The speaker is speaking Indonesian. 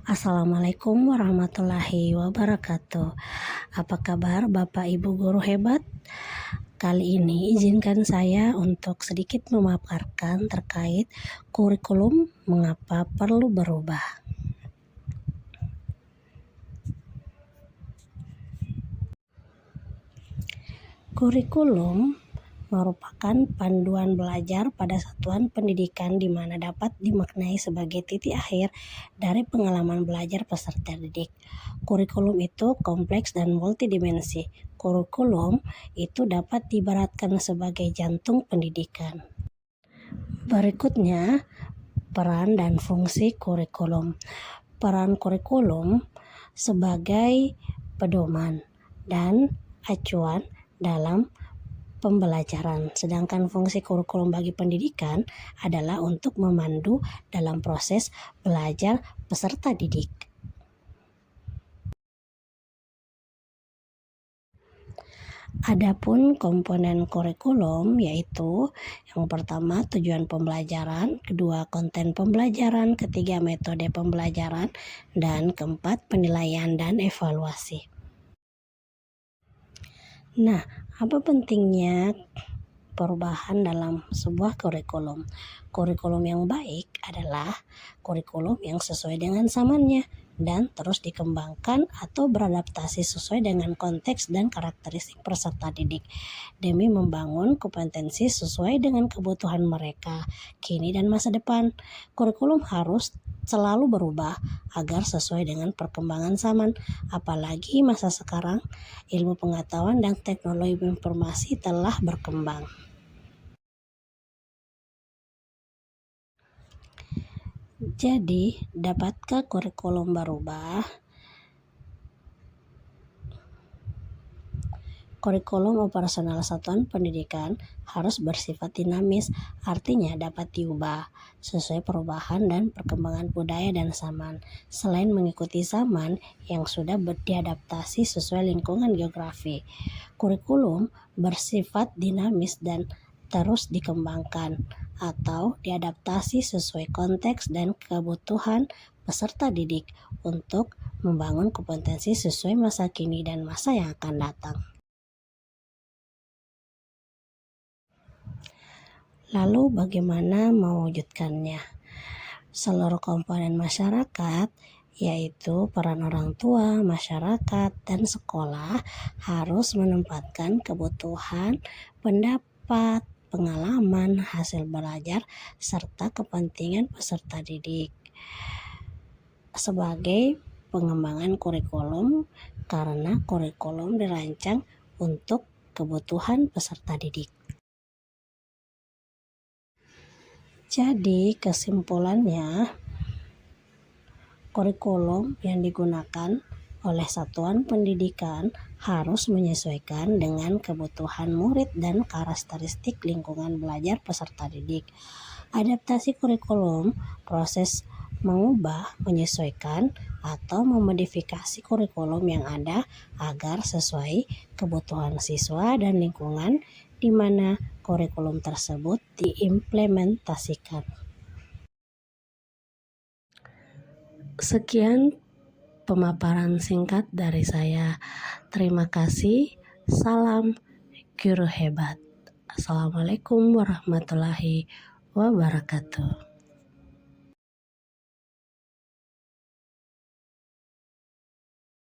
Assalamualaikum warahmatullahi wabarakatuh. Apa kabar Bapak Ibu guru hebat? Kali ini izinkan saya untuk sedikit memaparkan terkait kurikulum mengapa perlu berubah. Kurikulum merupakan panduan belajar pada satuan pendidikan di mana dapat dimaknai sebagai titik akhir dari pengalaman belajar peserta didik. Kurikulum itu kompleks dan multidimensi. Kurikulum itu dapat diibaratkan sebagai jantung pendidikan. Berikutnya, peran dan fungsi kurikulum. Peran kurikulum sebagai pedoman dan acuan dalam pembelajaran, sedangkan fungsi kurikulum bagi pendidikan adalah untuk memandu dalam proses belajar peserta didik. Adapun komponen kurikulum yaitu yang pertama tujuan pembelajaran, kedua konten pembelajaran, ketiga metode pembelajaran, dan keempat penilaian dan evaluasi. Nah, apa pentingnya perubahan dalam sebuah kurikulum? Kurikulum yang baik adalah kurikulum yang sesuai dengan zamannya dan terus dikembangkan atau beradaptasi sesuai dengan konteks dan karakteristik peserta didik demi membangun kompetensi sesuai dengan kebutuhan mereka kini dan masa depan. Kurikulum harus selalu berubah agar sesuai dengan perkembangan zaman, apalagi masa sekarang ilmu pengetahuan dan teknologi informasi telah berkembang. Jadi, dapatkah kurikulum berubah? Kurikulum operasional satuan pendidikan harus bersifat dinamis, artinya dapat diubah sesuai perubahan dan perkembangan budaya dan zaman. Selain mengikuti zaman yang sudah diadaptasi sesuai lingkungan geografi, kurikulum bersifat dinamis dan terus dikembangkan atau diadaptasi sesuai konteks dan kebutuhan peserta didik untuk membangun kompetensi sesuai masa kini dan masa yang akan datang. Lalu bagaimana mewujudkannya? Seluruh komponen masyarakat, yaitu peran orang tua, masyarakat, dan sekolah harus menempatkan kebutuhan, pendapat, pengalaman, hasil belajar, serta kepentingan peserta didik sebagai pengembangan kurikulum, karena kurikulum dirancang untuk kebutuhan peserta didik. Jadi kesimpulannya, kurikulum yang digunakan oleh satuan pendidikan harus menyesuaikan dengan kebutuhan murid dan karakteristik lingkungan belajar peserta didik. Adaptasi kurikulum, proses mengubah, menyesuaikan, atau memodifikasi kurikulum yang ada agar sesuai kebutuhan siswa dan lingkungan di mana kurikulum tersebut diimplementasikan. Sekian pemaparan singkat dari saya. Terima kasih. Salam guru hebat. Assalamualaikum warahmatullahi wabarakatuh.